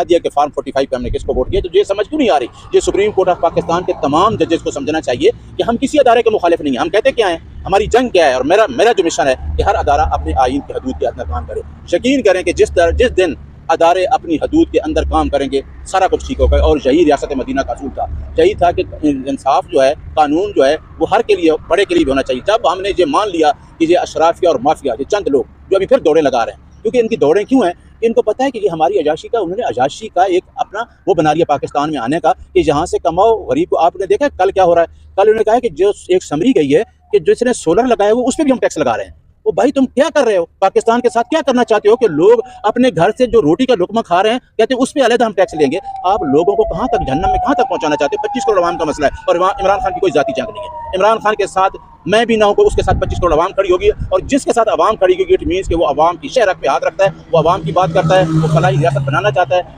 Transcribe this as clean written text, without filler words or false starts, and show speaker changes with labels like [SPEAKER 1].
[SPEAKER 1] दिया कि फार्म 45 पे हमने किसको वोट किया, तो ये समझ क्यों नहीं आ रही? ये सुप्रीम कोर्ट ऑफ पाकिस्तान के तमाम जजेस को समझना चाहिए कि हम किसी अदारे के मुखालिफ नहीं हैं। हम कहते क्या हैं, हमारी जंग क्या है, और मेरा जो मिशन है कि हर अदारा अपने आइन की हदूद के अंदर काम करे। यकीन करें कि जिस दिन अदारे अपनी हदूद के अंदर काम करेंगे सारा कुछ ठीक होगा। और यही रियासत मदीना का असूल था, यही था कि इंसाफ जो है, कानून जो है वो हर के लिए, बड़े के लिए भी होना चाहिए। जब हमने ये मान लिया कि ये अशराफिया और माफिया, ये चंद लोग जो अभी फिर दौड़े लगा रहे हैं, क्योंकि इनकी दौड़ें क्यों हैं, इनको पता है कि ये हमारी अयाशी का, उन्होंने अयाशी का एक अपना वो बना लिया पाकिस्तान में आने का कि यहाँ से कमाओ, गरीब को। आपने देखा कल क्या हो रहा है, कल उन्होंने कहा कि जो एक समरी गई है कि जिसने सोलर लगाया वो उस पर भी हम टैक्स लगा रहे हैं। वो भाई तुम क्या कर रहे हो, पाकिस्तान के साथ क्या करना चाहते हो कि लोग अपने घर से जो रोटी का लुकमा खा रहे हैं कहते हैं उस पर अलग हम टैक्स लेंगे। आप लोगों को कहाँ तक, जहन्नम में कहाँ तक पहुंचाना चाहते हो? 25 करोड़ आवाम का मसला है, और वहाँ इमरान खान की कोई जाती जंग नहीं है। इमरान खान के साथ मैं भी ना हूँ, उसके साथ 25 करोड़ आवाम खड़ी होगी, और जिसके साथ आवाम खड़ी होगी इट मीन्स कि वो आवाम की शहरत पे हाथ रखता है, वो आवाम की बात करता है, वो फलाही रियासत बनाना चाहता है।